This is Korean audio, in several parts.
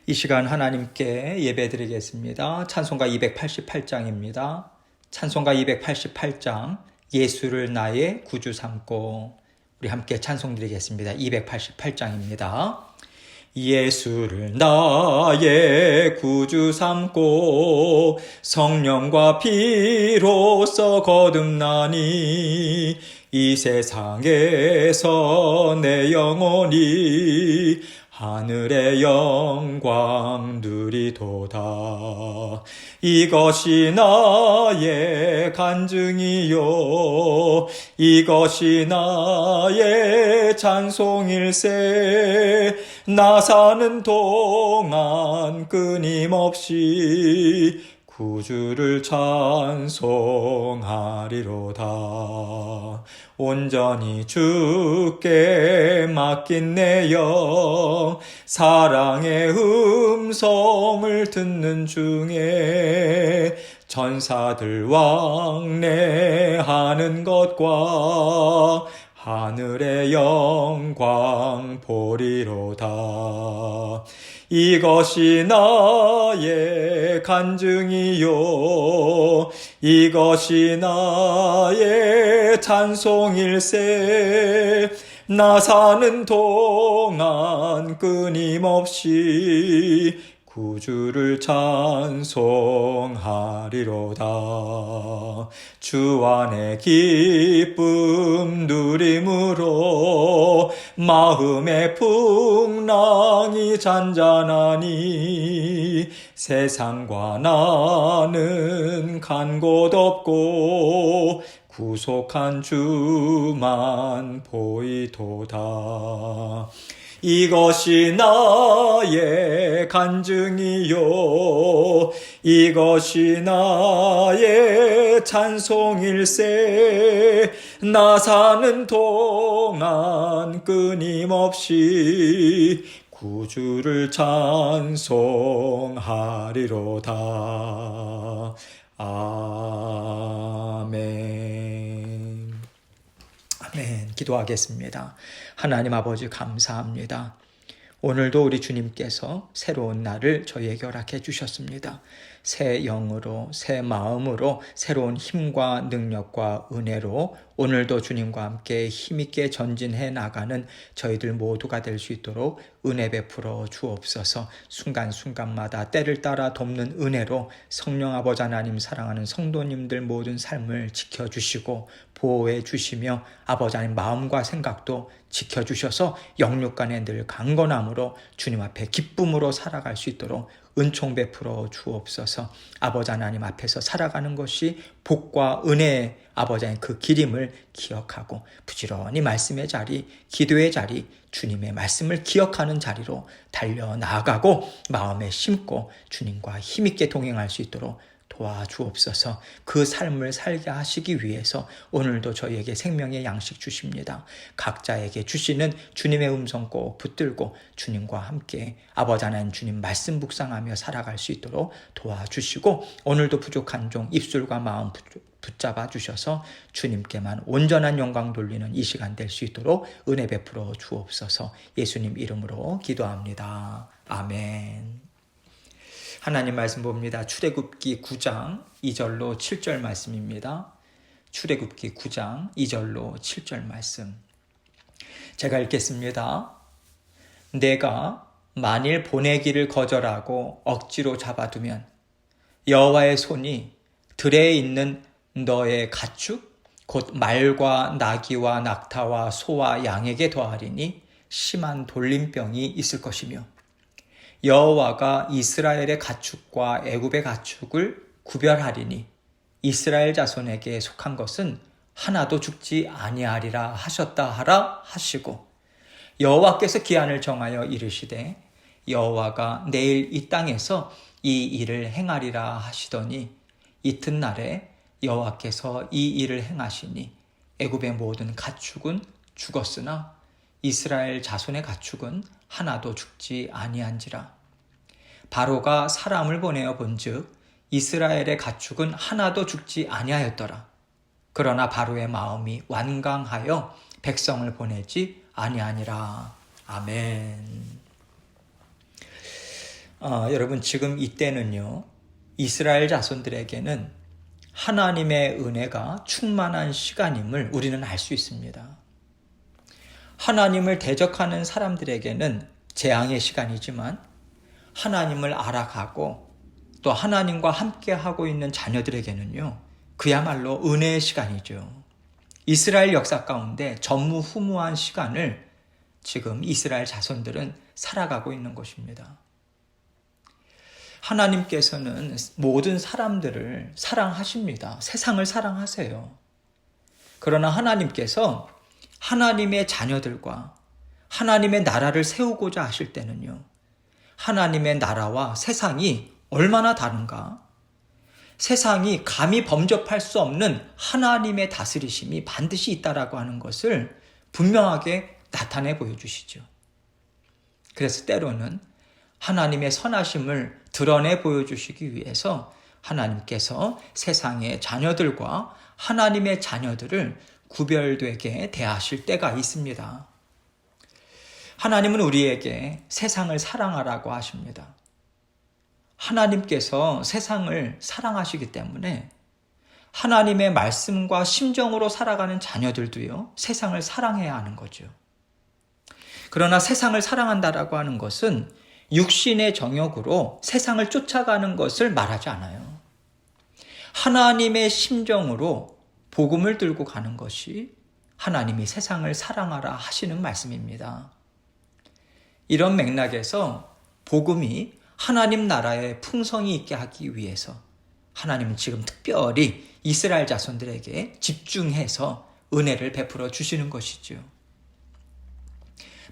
이 시간 하나님께 예배드리겠습니다. 찬송가 288장입니다. 찬송가 288장 예수를 나의 구주 삼고 우리 함께 찬송 드리겠습니다. 288장입니다. 예수를 나의 구주 삼고 성령과 피로써 거듭나니 이 세상에서 내 영혼이 하늘의 영광 누리도다. 이것이 나의 간증이요 이것이 나의 찬송일세. 나 사는 동안 끊임없이 구주를 찬송하리로다. 온전히 주께 맡긴 내 영 사랑의 음성을 듣는 중에 천사들 왕래하는 것과 하늘의 영광 보리로다. 이것이 나의 간증이요 이것이 나의 찬송일세. 나 사는 동안 끊임없이 구주를 찬송하리로다. 주 안에 기쁨 누림으로 마음의 풍랑이 잔잔하니 세상과 나는 간 곳 없고 구속한 주만 보이도다. 이것이 나의 간증이요 이것이 나의 찬송일세. 나 사는 동안 끊임없이 구주를 찬송하리로다. 아멘. 아멘. 기도하겠습니다. 하나님 아버지 감사합니다. 오늘도 우리 주님께서 새로운 날을 저희에게 허락해 주셨습니다. 새 영으로 새 마음으로 새로운 힘과 능력과 은혜로 오늘도 주님과 함께 힘있게 전진해 나가는 저희들 모두가 될 수 있도록 은혜 베풀어 주옵소서. 순간순간마다 때를 따라 돕는 은혜로 성령 아버지 하나님 사랑하는 성도님들 모든 삶을 지켜주시고 보호해 주시며 아버지 하나님 마음과 생각도 지켜주셔서 영육간에 늘 강건함으로 주님 앞에 기쁨으로 살아갈 수 있도록 은총 베풀어 주옵소서. 아버지 하나님 앞에서 살아가는 것이 복과 은혜의 아버지 하나님 그 길임을 기억하고 부지런히 말씀의 자리, 기도의 자리, 주님의 말씀을 기억하는 자리로 달려나가고 마음에 심고 주님과 힘있게 동행할 수 있도록 도와주옵소서. 그 삶을 살게 하시기 위해서 오늘도 저희에게 생명의 양식 주십니다. 각자에게 주시는 주님의 음성 꼭 붙들고 주님과 함께 아버지 하나님 주님 말씀 묵상하며 살아갈 수 있도록 도와주시고 오늘도 부족한 종 입술과 마음 붙잡아 주셔서 주님께만 온전한 영광 돌리는 이 시간 될 수 있도록 은혜 베풀어 주옵소서. 예수님 이름으로 기도합니다. 아멘. 하나님 말씀 봅니다. 출애굽기 9장 2절로 7절 말씀입니다. 출애굽기 9장 2절로 7절 말씀. 제가 읽겠습니다. 내가 만일 보내기를 거절하고 억지로 잡아두면 여호와의 손이 들에 있는 너의 가축 곧 말과 나귀와 낙타와 소와 양에게 더하리니 심한 돌림병이 있을 것이며 여호와가 이스라엘의 가축과 애굽의 가축을 구별하리니 이스라엘 자손에게 속한 것은 하나도 죽지 아니하리라 하셨다 하라 하시고 여호와께서 기한을 정하여 이르시되 여호와가 내일 이 땅에서 이 일을 행하리라 하시더니 이튿날에 여호와께서 이 일을 행하시니 애굽의 모든 가축은 죽었으나 이스라엘 자손의 가축은 하나도 죽지 아니한지라. 바로가 사람을 보내어 본즉 이스라엘의 가축은 하나도 죽지 아니하였더라. 그러나 바로의 마음이 완강하여 백성을 보내지 아니하니라. 아멘. 여러분 지금 이때는요. 이스라엘 자손들에게는 하나님의 은혜가 충만한 시간임을 우리는 알 수 있습니다. 하나님을 대적하는 사람들에게는 재앙의 시간이지만 하나님을 알아가고 또 하나님과 함께하고 있는 자녀들에게는요. 그야말로 은혜의 시간이죠. 이스라엘 역사 가운데 전무후무한 시간을 지금 이스라엘 자손들은 살아가고 있는 것입니다. 하나님께서는 모든 사람들을 사랑하십니다. 세상을 사랑하세요. 그러나 하나님께서 하나님의 자녀들과 하나님의 나라를 세우고자 하실 때는요. 하나님의 나라와 세상이 얼마나 다른가? 세상이 감히 범접할 수 없는 하나님의 다스리심이 반드시 있다라고 하는 것을 분명하게 나타내 보여주시죠. 그래서 때로는 하나님의 선하심을 드러내 보여주시기 위해서 하나님께서 세상의 자녀들과 하나님의 자녀들을 구별되게 대하실 때가 있습니다. 하나님은 우리에게 세상을 사랑하라고 하십니다. 하나님께서 세상을 사랑하시기 때문에 하나님의 말씀과 심정으로 살아가는 자녀들도요, 세상을 사랑해야 하는 거죠. 그러나 세상을 사랑한다라고 하는 것은 육신의 정욕으로 세상을 쫓아가는 것을 말하지 않아요. 하나님의 심정으로 복음을 들고 가는 것이 하나님이 세상을 사랑하라 하시는 말씀입니다. 이런 맥락에서 복음이 하나님 나라의 풍성이 있게 하기 위해서 하나님은 지금 특별히 이스라엘 자손들에게 집중해서 은혜를 베풀어 주시는 것이죠.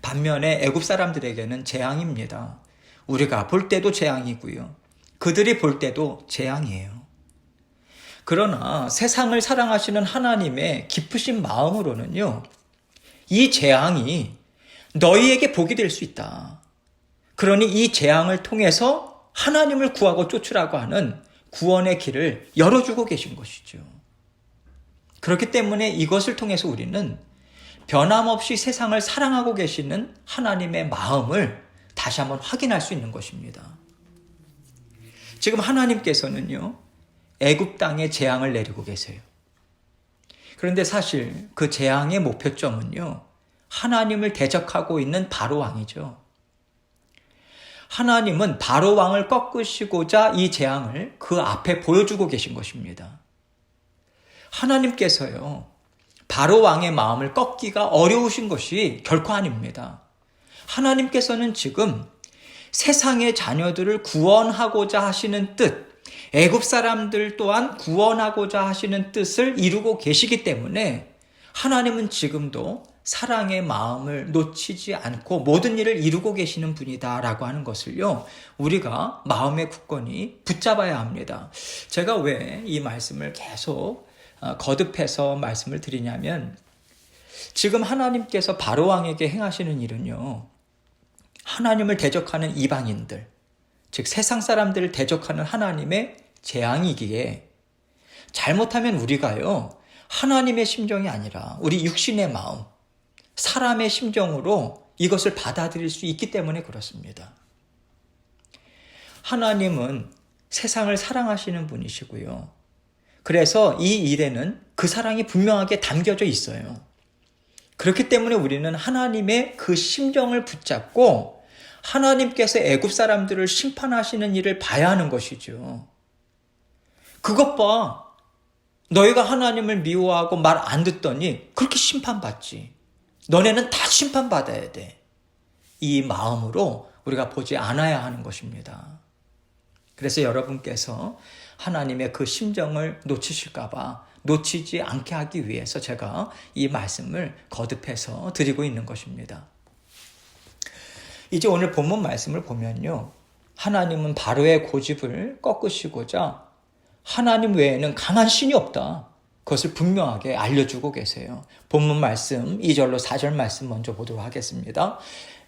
반면에 애굽 사람들에게는 재앙입니다. 우리가 볼 때도 재앙이고요. 그들이 볼 때도 재앙이에요. 그러나 세상을 사랑하시는 하나님의 깊으신 마음으로는요. 이 재앙이 너희에게 복이 될 수 있다. 그러니 이 재앙을 통해서 하나님을 구하고 쫓으라고 하는 구원의 길을 열어주고 계신 것이죠. 그렇기 때문에 이것을 통해서 우리는 변함없이 세상을 사랑하고 계시는 하나님의 마음을 다시 한번 확인할 수 있는 것입니다. 지금 하나님께서는요, 애굽 땅에 재앙을 내리고 계세요. 그런데 사실 그 재앙의 목표점은요, 하나님을 대적하고 있는 바로 왕이죠. 하나님은 바로 왕을 꺾으시고자 이 재앙을 그 앞에 보여주고 계신 것입니다. 하나님께서요, 바로 왕의 마음을 꺾기가 어려우신 것이 결코 아닙니다. 하나님께서는 지금 세상의 자녀들을 구원하고자 하시는 뜻, 애굽 사람들 또한 구원하고자 하시는 뜻을 이루고 계시기 때문에 하나님은 지금도 사랑의 마음을 놓치지 않고 모든 일을 이루고 계시는 분이다라고 하는 것을요, 우리가 마음의 굳건히 붙잡아야 합니다. 제가 왜 이 말씀을 계속 거듭해서 말씀을 드리냐면, 지금 하나님께서 바로왕에게 행하시는 일은요, 하나님을 대적하는 이방인들, 즉 세상 사람들을 대적하는 하나님의 재앙이기에, 잘못하면 우리가요, 하나님의 심정이 아니라 우리 육신의 마음, 사람의 심정으로 이것을 받아들일 수 있기 때문에 그렇습니다. 하나님은 세상을 사랑하시는 분이시고요. 그래서 이 일에는 그 사랑이 분명하게 담겨져 있어요. 그렇기 때문에 우리는 하나님의 그 심정을 붙잡고 하나님께서 애굽 사람들을 심판하시는 일을 봐야 하는 것이죠. 그것 봐. 너희가 하나님을 미워하고 말 안 듣더니 그렇게 심판받지. 너네는 다 심판받아야 돼. 이 마음으로 우리가 보지 않아야 하는 것입니다. 그래서 여러분께서 하나님의 그 심정을 놓치실까 봐 놓치지 않게 하기 위해서 제가 이 말씀을 거듭해서 드리고 있는 것입니다. 이제 오늘 본문 말씀을 보면요, 하나님은 바로의 고집을 꺾으시고자 하나님 외에는 강한 신이 없다. 그것을 분명하게 알려주고 계세요. 본문 말씀 2절로 4절 말씀 먼저 보도록 하겠습니다.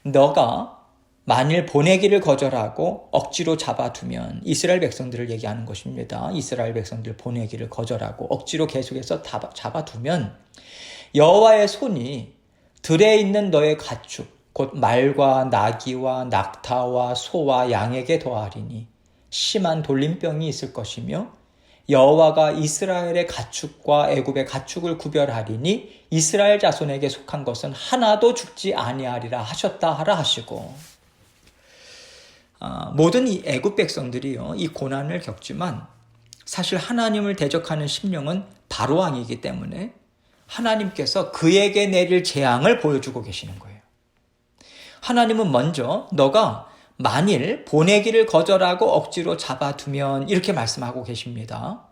너가 만일 보내기를 거절하고 억지로 잡아두면, 이스라엘 백성들을 얘기하는 것입니다. 이스라엘 백성들 보내기를 거절하고 억지로 계속해서 잡아두면 여호와의 손이 들에 있는 너의 가축 곧 말과 나귀와 낙타와 소와 양에게 더하리니 심한 돌림병이 있을 것이며 여호와가 이스라엘의 가축과 애굽의 가축을 구별하리니 이스라엘 자손에게 속한 것은 하나도 죽지 아니하리라 하셨다 하라 하시고, 모든 이 애굽 백성들이요 이 고난을 겪지만 사실 하나님을 대적하는 심령은 바로 왕이기 때문에 하나님께서 그에게 내릴 재앙을 보여주고 계시는 거예요. 하나님은 먼저 너가 만일 보내기를 거절하고 억지로 잡아두면 이렇게 말씀하고 계십니다.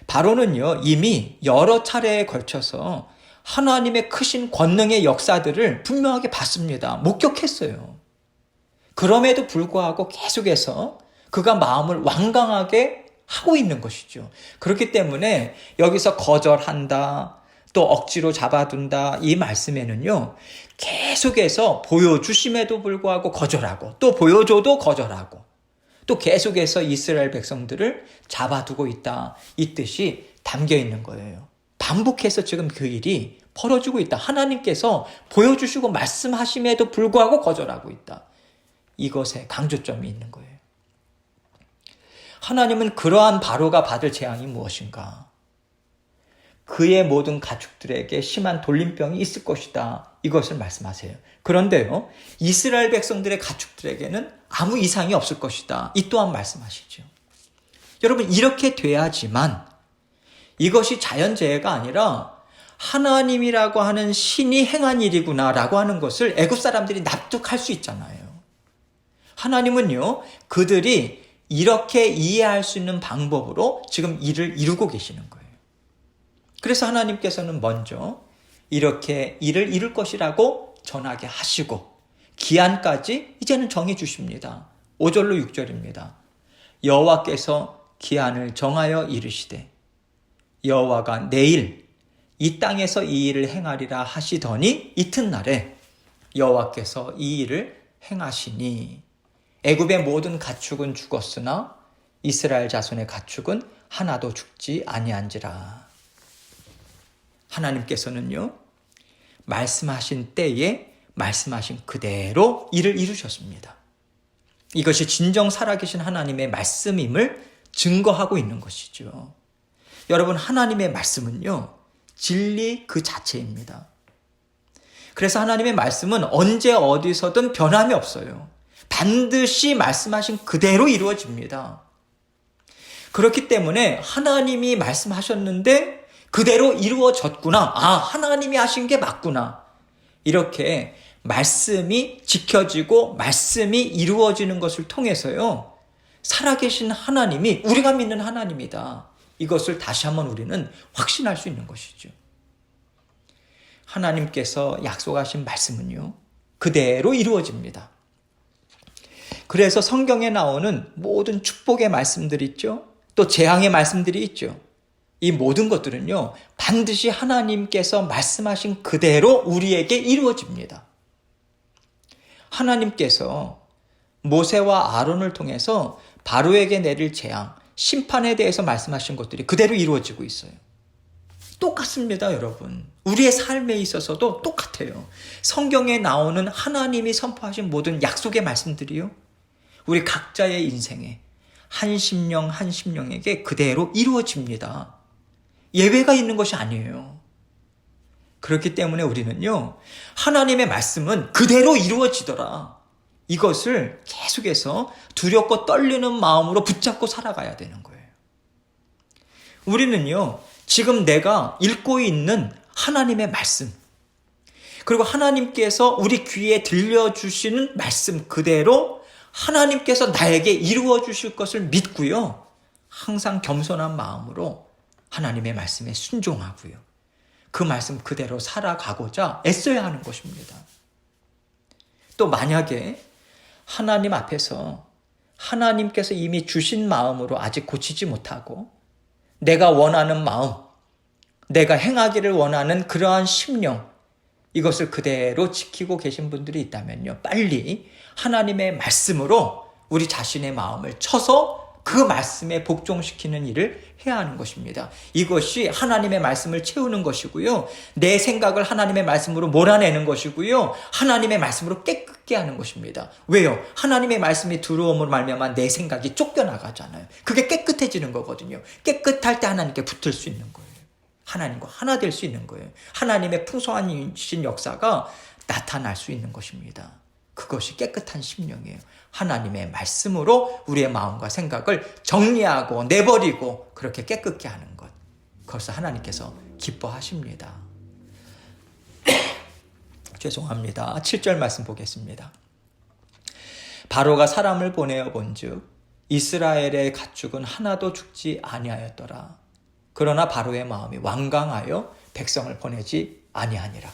바로는요 이미 여러 차례에 걸쳐서 하나님의 크신 권능의 역사들을 분명하게 봤습니다. 목격했어요. 그럼에도 불구하고 계속해서 그가 마음을 완강하게 하고 있는 것이죠. 그렇기 때문에 여기서 거절한다, 또 억지로 잡아둔다 이 말씀에는요 계속해서 보여주심에도 불구하고 거절하고, 또 보여줘도 거절하고, 또 계속해서 이스라엘 백성들을 잡아두고 있다 이 뜻이 담겨 있는 거예요. 반복해서 지금 그 일이 벌어지고 있다. 하나님께서 보여주시고 말씀하심에도 불구하고 거절하고 있다. 이것에 강조점이 있는 거예요. 하나님은 그러한 바로가 받을 재앙이 무엇인가? 그의 모든 가축들에게 심한 돌림병이 있을 것이다. 이것을 말씀하세요. 그런데요, 이스라엘 백성들의 가축들에게는 아무 이상이 없을 것이다. 이 또한 말씀하시죠. 여러분, 이렇게 돼야지만 이것이 자연재해가 아니라 하나님이라고 하는 신이 행한 일이구나라고 하는 것을 애굽 사람들이 납득할 수 있잖아요. 하나님은요, 그들이 이렇게 이해할 수 있는 방법으로 지금 일을 이루고 계시는 거예요. 그래서 하나님께서는 먼저 이렇게 일을 이룰 것이라고 전하게 하시고 기한까지 이제는 정해 주십니다. 5절로 6절입니다. 여호와께서 기한을 정하여 이르시되 여호와가 내일 이 땅에서 이 일을 행하리라 하시더니 이튿날에 여호와께서 이 일을 행하시니 애굽의 모든 가축은 죽었으나 이스라엘 자손의 가축은 하나도 죽지 아니한지라. 하나님께서는요, 말씀하신 때에 말씀하신 그대로 일을 이루셨습니다. 이것이 진정 살아계신 하나님의 말씀임을 증거하고 있는 것이죠. 여러분, 하나님의 말씀은요, 진리 그 자체입니다. 그래서 하나님의 말씀은 언제 어디서든 변함이 없어요. 반드시 말씀하신 그대로 이루어집니다. 그렇기 때문에 하나님이 말씀하셨는데 그대로 이루어졌구나. 하나님이 하신 게 맞구나. 이렇게 말씀이 지켜지고 말씀이 이루어지는 것을 통해서요, 살아계신 하나님이 우리가 믿는 하나님이다. 이것을 다시 한번 우리는 확신할 수 있는 것이죠. 하나님께서 약속하신 말씀은요, 그대로 이루어집니다. 그래서 성경에 나오는 모든 축복의 말씀들이 있죠. 또 재앙의 말씀들이 있죠. 이 모든 것들은요, 반드시 하나님께서 말씀하신 그대로 우리에게 이루어집니다. 하나님께서 모세와 아론을 통해서 바로에게 내릴 재앙, 심판에 대해서 말씀하신 것들이 그대로 이루어지고 있어요. 똑같습니다, 여러분. 우리의 삶에 있어서도 똑같아요. 성경에 나오는 하나님이 선포하신 모든 약속의 말씀들이요, 우리 각자의 인생에 한 심령 한 심령에게 그대로 이루어집니다. 예외가 있는 것이 아니에요. 그렇기 때문에 우리는요, 하나님의 말씀은 그대로 이루어지더라. 이것을 계속해서 두렵고 떨리는 마음으로 붙잡고 살아가야 되는 거예요. 우리는요, 지금 내가 읽고 있는 하나님의 말씀, 그리고 하나님께서 우리 귀에 들려주시는 말씀 그대로 하나님께서 나에게 이루어 주실 것을 믿고요, 항상 겸손한 마음으로 하나님의 말씀에 순종하고요, 그 말씀 그대로 살아가고자 애써야 하는 것입니다. 또 만약에 하나님 앞에서 하나님께서 이미 주신 마음으로 아직 고치지 못하고 내가 원하는 마음, 내가 행하기를 원하는 그러한 심령, 이것을 그대로 지키고 계신 분들이 있다면요, 빨리 하나님의 말씀으로 우리 자신의 마음을 쳐서 그 말씀에 복종시키는 일을 해야 하는 것입니다. 이것이 하나님의 말씀을 채우는 것이고요. 내 생각을 하나님의 말씀으로 몰아내는 것이고요. 하나님의 말씀으로 깨끗게 하는 것입니다. 왜요? 하나님의 말씀이 들어옴으로 말미암아 내 생각이 쫓겨나가잖아요. 그게 깨끗해지는 거거든요. 깨끗할 때 하나님께 붙을 수 있는 거예요. 하나님과 하나 될 수 있는 거예요. 하나님의 풍성한 역사가 나타날 수 있는 것입니다. 그것이 깨끗한 심령이에요. 하나님의 말씀으로 우리의 마음과 생각을 정리하고 내버리고 그렇게 깨끗게 하는 것. 그것을 하나님께서 기뻐하십니다. 죄송합니다. 7절 말씀 보겠습니다. 바로가 사람을 보내어 본즉 이스라엘의 가축은 하나도 죽지 아니하였더라. 그러나 바로의 마음이 완강하여 백성을 보내지 아니하니라.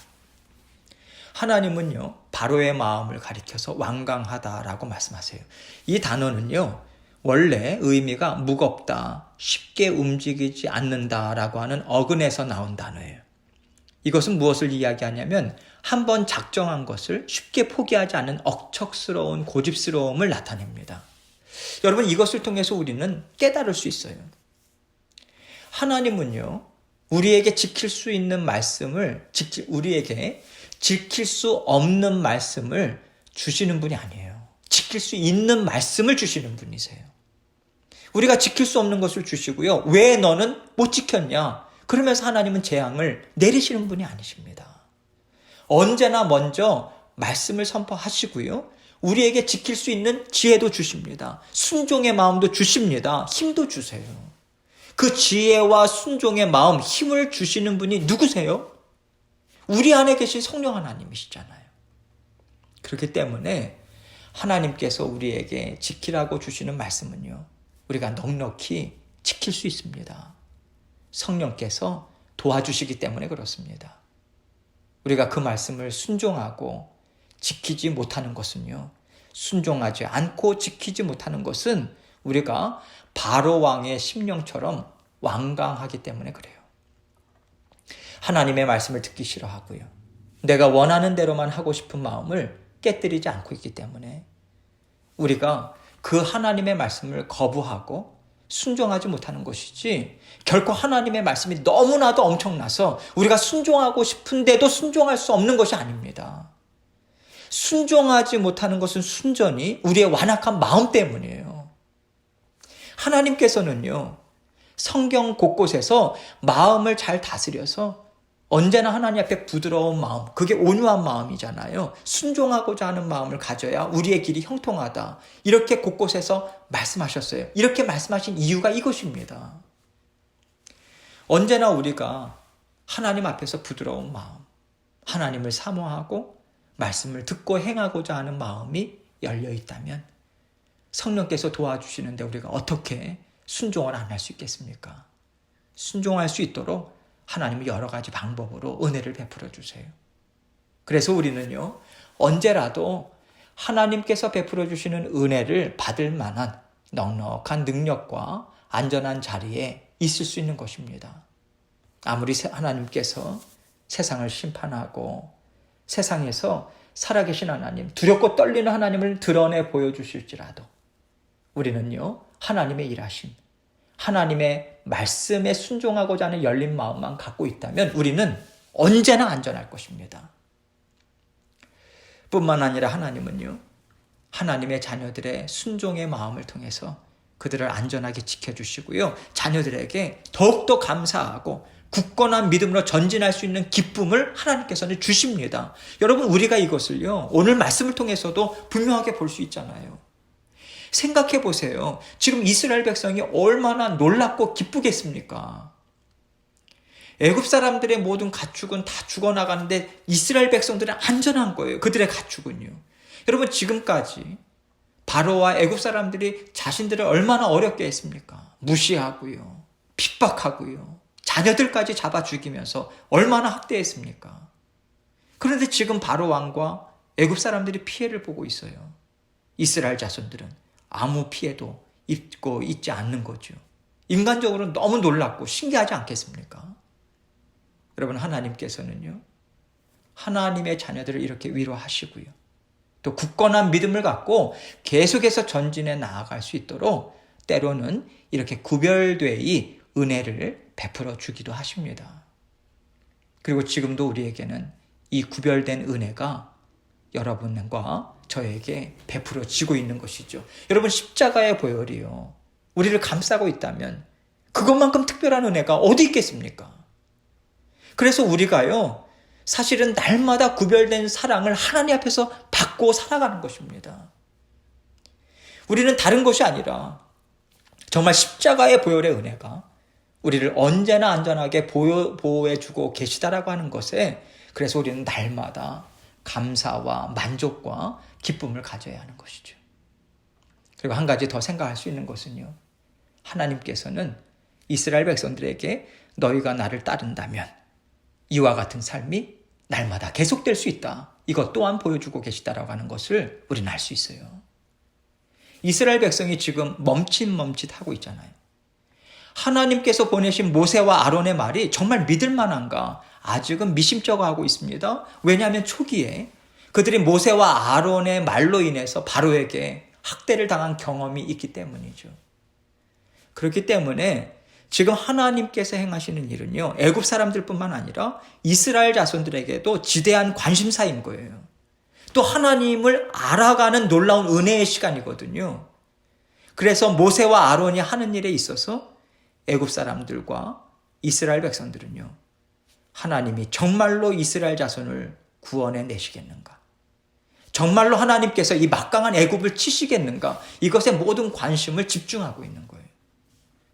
하나님은요, 바로의 마음을 가리켜서 완강하다라고 말씀하세요. 이 단어는요, 원래 의미가 무겁다, 쉽게 움직이지 않는다라고 하는 어근에서 나온 단어예요. 이것은 무엇을 이야기하냐면 한번 작정한 것을 쉽게 포기하지 않는 억척스러운 고집스러움을 나타냅니다. 여러분, 이것을 통해서 우리는 깨달을 수 있어요. 하나님은요, 우리에게 지킬 수 있는 말씀을, 우리에게 지킬 수 없는 말씀을 주시는 분이 아니에요. 지킬 수 있는 말씀을 주시는 분이세요. 우리가 지킬 수 없는 것을 주시고요. 왜 너는 못 지켰냐? 그러면서 하나님은 재앙을 내리시는 분이 아니십니다. 언제나 먼저 말씀을 선포하시고요. 우리에게 지킬 수 있는 지혜도 주십니다. 순종의 마음도 주십니다. 힘도 주세요. 그 지혜와 순종의 마음, 힘을 주시는 분이 누구세요? 우리 안에 계신 성령 하나님이시잖아요. 그렇기 때문에 하나님께서 우리에게 지키라고 주시는 말씀은요, 우리가 넉넉히 지킬 수 있습니다. 성령께서 도와주시기 때문에 그렇습니다. 우리가 그 말씀을 순종하고 지키지 못하는 것은요, 순종하지 않고 지키지 못하는 것은 우리가 바로 왕의 심령처럼 완강하기 때문에 그래요. 하나님의 말씀을 듣기 싫어하고요. 내가 원하는 대로만 하고 싶은 마음을 깨뜨리지 않고 있기 때문에 우리가 그 하나님의 말씀을 거부하고 순종하지 못하는 것이지, 결코 하나님의 말씀이 너무나도 엄청나서 우리가 순종하고 싶은데도 순종할 수 없는 것이 아닙니다. 순종하지 못하는 것은 순전히 우리의 완악한 마음 때문이에요. 하나님께서는요, 성경 곳곳에서 마음을 잘 다스려서 언제나 하나님 앞에 부드러운 마음, 그게 온유한 마음이잖아요. 순종하고자 하는 마음을 가져야 우리의 길이 형통하다. 이렇게 곳곳에서 말씀하셨어요. 이렇게 말씀하신 이유가 이것입니다. 언제나 우리가 하나님 앞에서 부드러운 마음, 하나님을 사모하고 말씀을 듣고 행하고자 하는 마음이 열려 있다면 성령께서 도와주시는데 우리가 어떻게 순종을 안 할 수 있겠습니까? 순종할 수 있도록 하나님은 여러 가지 방법으로 은혜를 베풀어 주세요. 그래서 우리는요, 언제라도 하나님께서 베풀어 주시는 은혜를 받을 만한 넉넉한 능력과 안전한 자리에 있을 수 있는 것입니다. 아무리 하나님께서 세상을 심판하고 세상에서 살아계신 하나님, 두렵고 떨리는 하나님을 드러내 보여주실지라도 우리는요, 하나님의 일하심, 하나님의 말씀에 순종하고자 하는 열린 마음만 갖고 있다면 우리는 언제나 안전할 것입니다. 뿐만 아니라 하나님은요, 하나님의 자녀들의 순종의 마음을 통해서 그들을 안전하게 지켜주시고요, 자녀들에게 더욱더 감사하고 굳건한 믿음으로 전진할 수 있는 기쁨을 하나님께서는 주십니다. 여러분, 우리가 이것을요, 오늘 말씀을 통해서도 분명하게 볼 수 있잖아요. 생각해 보세요. 지금 이스라엘 백성이 얼마나 놀랍고 기쁘겠습니까? 애굽 사람들의 모든 가축은 다 죽어나가는데 이스라엘 백성들은 안전한 거예요. 그들의 가축은요. 여러분, 지금까지 바로와 애굽 사람들이 자신들을 얼마나 어렵게 했습니까? 무시하고요, 핍박하고요, 자녀들까지 잡아 죽이면서 얼마나 학대했습니까? 그런데 지금 바로 왕과 애굽 사람들이 피해를 보고 있어요. 이스라엘 자손들은 아무 피해도 입고 있지 않는 거죠. 인간적으로 너무 놀랍고 신기하지 않겠습니까? 여러분, 하나님께서는요, 하나님의 자녀들을 이렇게 위로하시고요, 또 굳건한 믿음을 갖고 계속해서 전진해 나아갈 수 있도록 때로는 이렇게 구별되이 은혜를 베풀어 주기도 하십니다. 그리고 지금도 우리에게는 이 구별된 은혜가 여러분과 저에게 베풀어지고 있는 것이죠. 여러분, 십자가의 보혈이요, 우리를 감싸고 있다면 그것만큼 특별한 은혜가 어디 있겠습니까? 그래서 우리가요, 사실은 날마다 구별된 사랑을 하나님 앞에서 받고 살아가는 것입니다. 우리는 다른 것이 아니라 정말 십자가의 보혈의 은혜가 우리를 언제나 안전하게 보호해주고 계시다라고 하는 것에, 그래서 우리는 날마다 감사와 만족과 기쁨을 가져야 하는 것이죠. 그리고 한 가지 더 생각할 수 있는 것은요, 하나님께서는 이스라엘 백성들에게 너희가 나를 따른다면 이와 같은 삶이 날마다 계속될 수 있다, 이것 또한 보여주고 계시다라고 하는 것을 우리는 알 수 있어요. 이스라엘 백성이 지금 멈칫멈칫하고 있잖아요. 하나님께서 보내신 모세와 아론의 말이 정말 믿을 만한가? 아직은 미심쩍어하고 있습니다. 왜냐하면 초기에 그들이 모세와 아론의 말로 인해서 바로에게 학대를 당한 경험이 있기 때문이죠. 그렇기 때문에 지금 하나님께서 행하시는 일은요, 애굽 사람들뿐만 아니라 이스라엘 자손들에게도 지대한 관심사인 거예요. 또 하나님을 알아가는 놀라운 은혜의 시간이거든요. 그래서 모세와 아론이 하는 일에 있어서 애굽 사람들과 이스라엘 백성들은요, 하나님이 정말로 이스라엘 자손을 구원해 내시겠는가? 정말로 하나님께서 이 막강한 애굽을 치시겠는가? 이것에 모든 관심을 집중하고 있는 거예요.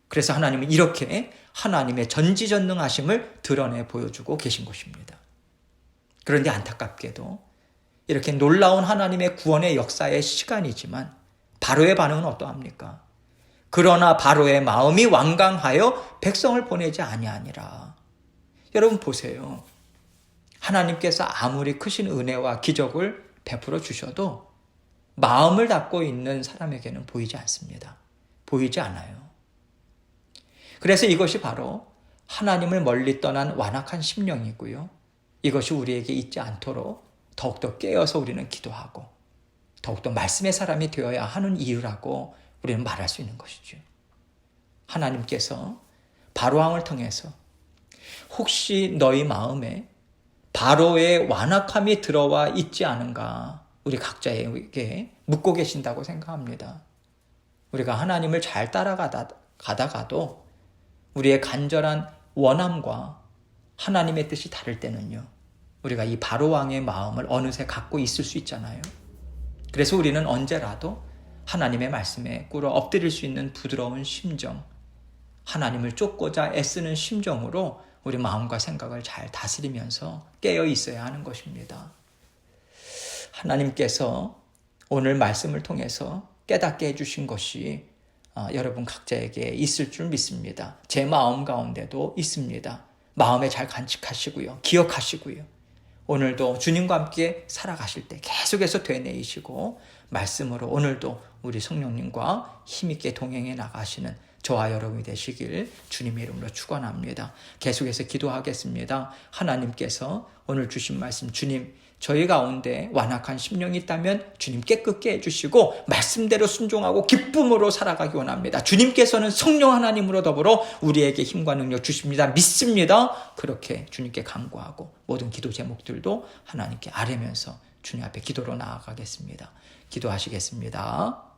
그래서 하나님은 이렇게 하나님의 전지전능하심을 드러내 보여주고 계신 것입니다. 그런데 안타깝게도 이렇게 놀라운 하나님의 구원의 역사의 시간이지만 바로의 반응은 어떠합니까? 그러나 바로의 마음이 완강하여 백성을 보내지 아니하니라. 여러분 보세요. 하나님께서 아무리 크신 은혜와 기적을 베풀어 주셔도 마음을 닫고 있는 사람에게는 보이지 않습니다. 보이지 않아요. 그래서 이것이 바로 하나님을 멀리 떠난 완악한 심령이고요, 이것이 우리에게 있지 않도록 더욱더 깨어서 우리는 기도하고 더욱더 말씀의 사람이 되어야 하는 이유라고 우리는 말할 수 있는 것이죠. 하나님께서 바로왕을 통해서 혹시 너희 마음에 바로의 완악함이 들어와 있지 않은가, 우리 각자에게 묻고 계신다고 생각합니다. 우리가 하나님을 잘 따라가다가도 우리의 간절한 원함과 하나님의 뜻이 다를 때는요, 우리가 이 바로왕의 마음을 어느새 갖고 있을 수 있잖아요. 그래서 우리는 언제라도 하나님의 말씀에 꿇어 엎드릴 수 있는 부드러운 심정, 하나님을 쫓고자 애쓰는 심정으로 우리 마음과 생각을 잘 다스리면서 깨어 있어야 하는 것입니다. 하나님께서 오늘 말씀을 통해서 깨닫게 해주신 것이 여러분 각자에게 있을 줄 믿습니다. 제 마음 가운데도 있습니다. 마음에 잘 간직하시고요, 기억하시고요, 오늘도 주님과 함께 살아가실 때 계속해서 되뇌이시고 말씀으로 오늘도 우리 성령님과 힘있게 동행해 나가시는 저와 여러분이 되시길 주님의 이름으로 축원합니다. 계속해서 기도하겠습니다. 하나님께서 오늘 주신 말씀, 주님 저희 가운데 완악한 심령이 있다면 주님 깨끗게 해주시고 말씀대로 순종하고 기쁨으로 살아가기 원합니다. 주님께서는 성령 하나님으로 더불어 우리에게 힘과 능력 주십니다. 믿습니다. 그렇게 주님께 간구하고 모든 기도 제목들도 하나님께 아뢰면서 주님 앞에 기도로 나아가겠습니다. 기도하시겠습니다.